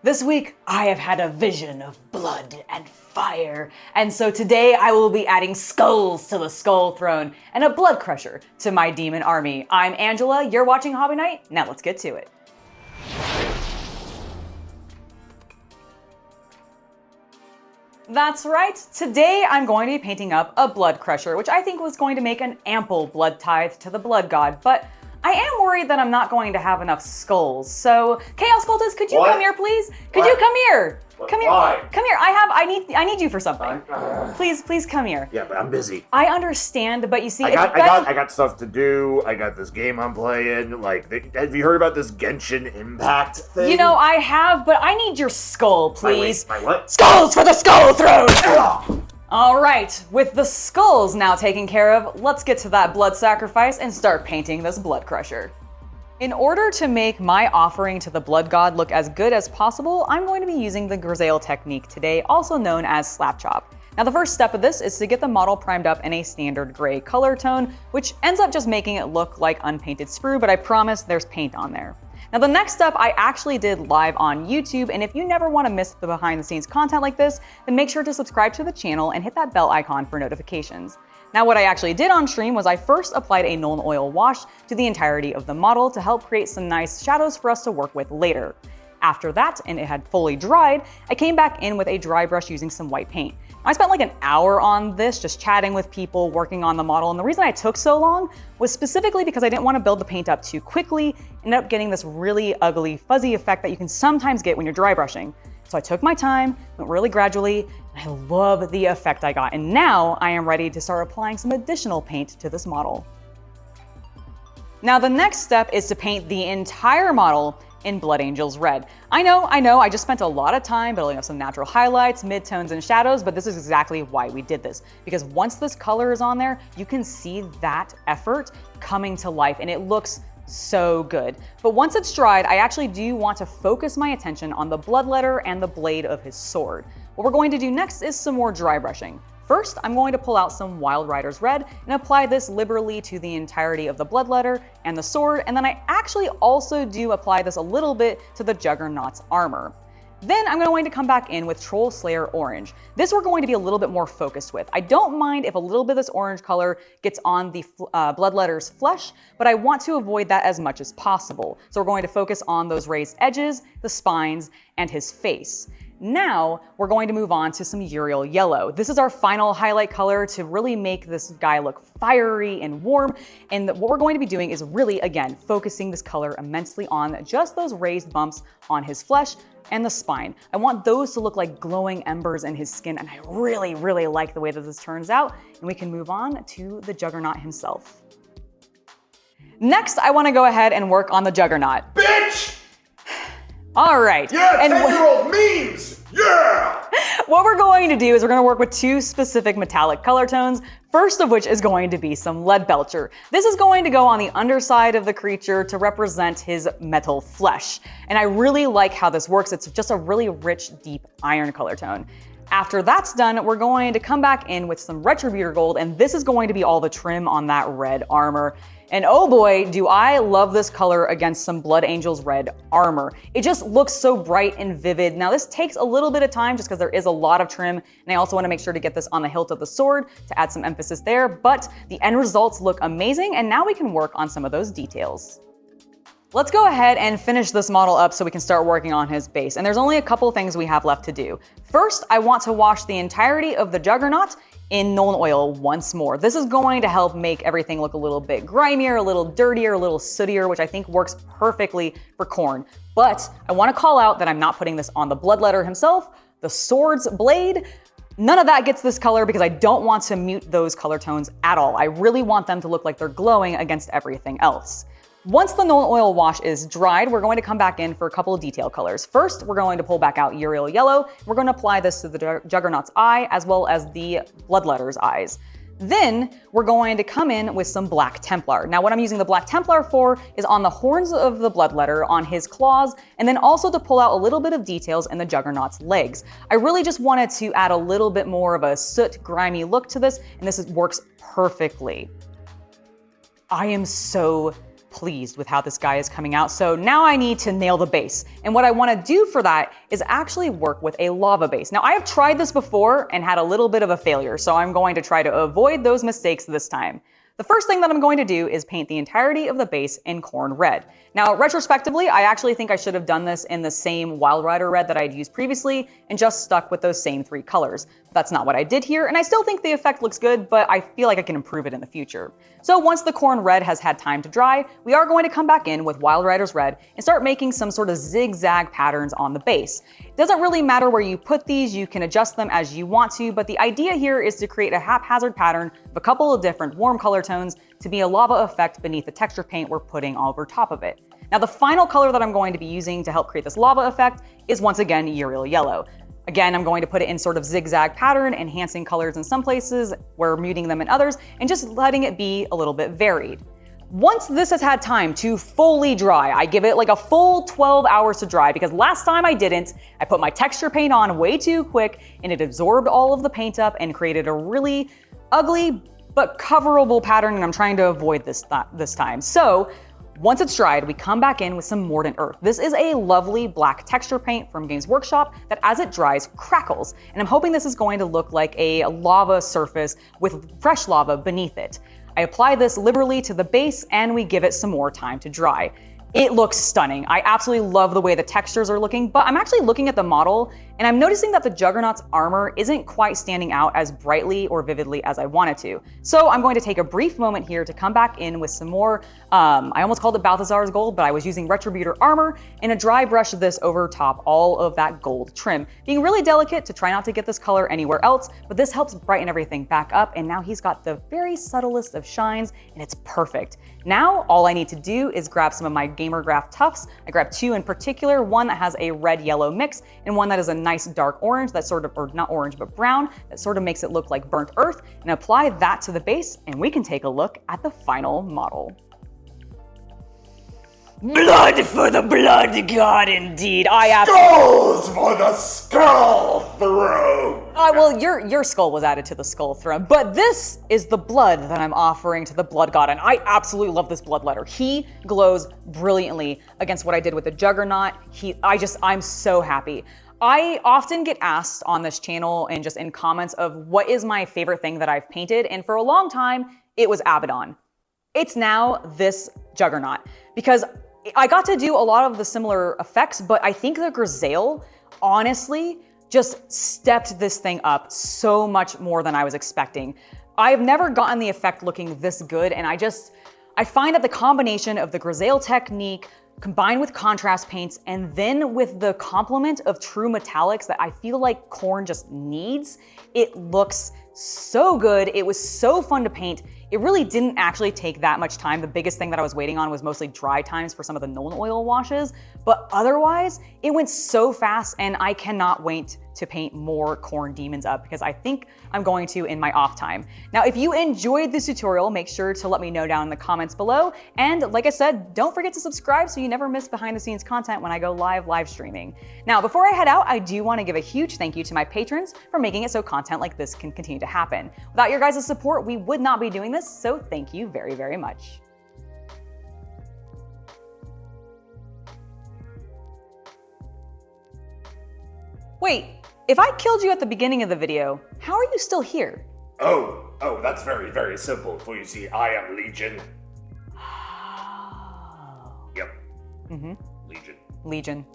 This week, I have had a vision of blood and fire, and so today I will be adding skulls to the Skull Throne and a Bloodcrusher to my demon army. I'm Angela, you're watching Hobby Night, now let's get to it. That's right, today I'm going to be painting up a Bloodcrusher, which I think was going to make an ample blood tithe to the blood god, but I am worried that I'm not going to have enough skulls. So, Chaos Cultist, could you come here, please? Could you come here? Come here. Why? Come here. I need you for something. Please come here. Yeah, but I'm busy. I understand, but you see, I got stuff to do. I got this game I'm playing. Have you heard about this Genshin Impact thing? You know, I have, but I need your skull, please. My what? Skulls for the Skull Throne! All right, with the skulls now taken care of, let's get to that blood sacrifice and start painting this Bloodcrusher. In order to make my offering to the blood god look as good as possible, I'm going to be using the Grisaille technique today, also known as slap chop. Now the first step of this is to get the model primed up in a standard gray color tone, which ends up just making it look like unpainted sprue, but I promise there's paint on there. Now the next step I actually did live on YouTube, and if you never want to miss the behind the scenes content like this, then make sure to subscribe to the channel and hit that bell icon for notifications. Now what I actually did on stream was I first applied a Nuln Oil wash to the entirety of the model to help create some nice shadows for us to work with later. After that, and it had fully dried, I came back in with a dry brush using some white paint. I spent like an hour on this, just chatting with people, working on the model, and the reason I took so long was specifically because I didn't want to build the paint up too quickly, ended up getting this really ugly, fuzzy effect that you can sometimes get when you're dry brushing. So I took my time, went really gradually, and I love the effect I got, and now I am ready to start applying some additional paint to this model. Now the next step is to paint the entire model in Blood Angel's red. I know, I just spent a lot of time building up some natural highlights, midtones, and shadows, but this is exactly why we did this. Because once this color is on there, you can see that effort coming to life, and it looks so good. But once it's dried, I actually do want to focus my attention on the bloodletter and the blade of his sword. What we're going to do next is some more dry brushing. First, I'm going to pull out some Wyld Rider's Red and apply this liberally to the entirety of the bloodletter and the sword, and then I actually also do apply this a little bit to the Juggernaut's armor. Then I'm going to come back in with Trollslayer Orange. This we're going to be a little bit more focused with. I don't mind if a little bit of this orange color gets on the bloodletter's flesh, but I want to avoid that as much as possible. So we're going to focus on those raised edges, the spines, and his face. Now, we're going to move on to some Yriel Yellow. This is our final highlight color to really make this guy look fiery and warm. And what we're going to be doing is really, again, focusing this color immensely on just those raised bumps on his flesh and the spine. I want those to look like glowing embers in his skin, and I really, really like the way that this turns out. And we can move on to the Juggernaut himself. Next, I want to go ahead and work on the Juggernaut. Bitch! All right. Yeah, 10-year-old memes! Yeah! What we're going to do is we're going to work with two specific metallic color tones, first of which is going to be some Leadbealcher. This is going to go on the underside of the creature to represent his metal flesh. And I really like how this works. It's just a really rich, deep iron color tone. After that's done, we're going to come back in with some Retributor gold, and this is going to be all the trim on that red armor. And oh boy, do I love this color against some Blood Angel's red armor. It just looks so bright and vivid. Now this takes a little bit of time just because there is a lot of trim, and I also want to make sure to get this on the hilt of the sword to add some emphasis there, but the end results look amazing, and now we can work on some of those details. Let's go ahead and finish this model up so we can start working on his base. And there's only a couple things we have left to do. First, I want to wash the entirety of the Juggernaut in Nuln Oil once more. This is going to help make everything look a little bit grimier, a little dirtier, a little sootier, which I think works perfectly for Khorne. But I want to call out that I'm not putting this on the bloodletter himself, the sword's blade. None of that gets this color because I don't want to mute those color tones at all. I really want them to look like they're glowing against everything else. Once the Nuln Oil wash is dried, we're going to come back in for a couple of detail colors. First, we're going to pull back out Yriel Yellow. We're going to apply this to the Juggernaut's eye as well as the bloodletter's eyes. Then we're going to come in with some Black Templar. Now what I'm using the Black Templar for is on the horns of the bloodletter, on his claws, and then also to pull out a little bit of details in the Juggernaut's legs. I really just wanted to add a little bit more of a soot, grimy look to this, and this works perfectly. I am so pleased with how this guy is coming out. So now I need to nail the base. And what I want to do for that is actually work with a lava base. Now I have tried this before and had a little bit of a failure, so I'm going to try to avoid those mistakes this time. The first thing that I'm going to do is paint the entirety of the base in Khorne red. Now, retrospectively, I actually think I should have done this in the same Wild Rider red that I'd used previously and just stuck with those same 3 colors. That's not what I did here, and I still think the effect looks good, but I feel like I can improve it in the future. So once the Khorne red has had time to dry, we are going to come back in with Wild Rider's red and start making some sort of zigzag patterns on the base. It doesn't really matter where you put these, you can adjust them as you want to, but the idea here is to create a haphazard pattern of a couple of different warm color tones to be a lava effect beneath the texture paint we're putting over top of it. Now the final color that I'm going to be using to help create this lava effect is once again Yriel yellow. Again, I'm going to put it in sort of zigzag pattern, enhancing colors in some places, we're muting them in others, and just letting it be a little bit varied. Once this has had time to fully dry, I give it like a full 12 hours to dry because last time I didn't. I put my texture paint on way too quick and it absorbed all of the paint up and created a really ugly but coverable pattern, and I'm trying to avoid this time. So once it's dried, we come back in with some Mordent earth. This is a lovely black texture paint from Games Workshop that as it dries crackles, and I'm hoping this is going to look like a lava surface with fresh lava beneath it. I apply this liberally to the base and we give it some more time to dry. It looks stunning. I absolutely love the way the textures are looking, but I'm actually looking at the model and I'm noticing that the Juggernaut's armor isn't quite standing out as brightly or vividly as I wanted to. So I'm going to take a brief moment here to come back in with some more, I almost called it Balthazar's gold, but I was using Retributor armor and a dry brush this over top all of that gold trim. Being really delicate to try not to get this color anywhere else, but this helps brighten everything back up, and now he's got the very subtlest of shines and it's perfect. Now all I need to do is grab some of my Gamergraph tufts. I grabbed 2 in particular, one that has a red-yellow mix and one that is a nice dark orange that sort of, or not orange, but brown, that sort of makes it look like burnt earth, and apply that to the base and we can take a look at the final model. Blood for the blood god, indeed. Skulls for the skull throne. Well, your skull was added to the skull throne, but this is the blood that I'm offering to the blood god, and I absolutely love this blood letter. He glows brilliantly against what I did with the Juggernaut. I'm so happy. I often get asked on this channel and just in comments of what is my favorite thing that I've painted, and for a long time, it was Abaddon. It's now this Juggernaut, because I got to do a lot of the similar effects, but I think the Grisaille, honestly, just stepped this thing up so much more than I was expecting. I've never gotten the effect looking this good, and I find that the combination of the Grisaille technique combined with contrast paints and then with the complement of true metallics that I feel like Khorne just needs, it looks so good. It was so fun to paint. It really didn't actually take that much time. The biggest thing that I was waiting on was mostly dry times for some of the Nuln Oil washes, but otherwise it went so fast and I cannot wait to paint more Khorne demons up because I think I'm going to in my off time. Now, if you enjoyed this tutorial, make sure to let me know down in the comments below. And like I said, don't forget to subscribe so you never miss behind the scenes content when I go live streaming. Now, before I head out, I do want to give a huge thank you to my patrons for making it so content like this can continue to happen. Without your guys' support, we would not be doing this, so thank you very, very much. Wait, if I killed you at the beginning of the video, how are you still here? Oh, that's very, very simple. For you see, I am Legion. Yep. Mm-hmm. Legion. Legion.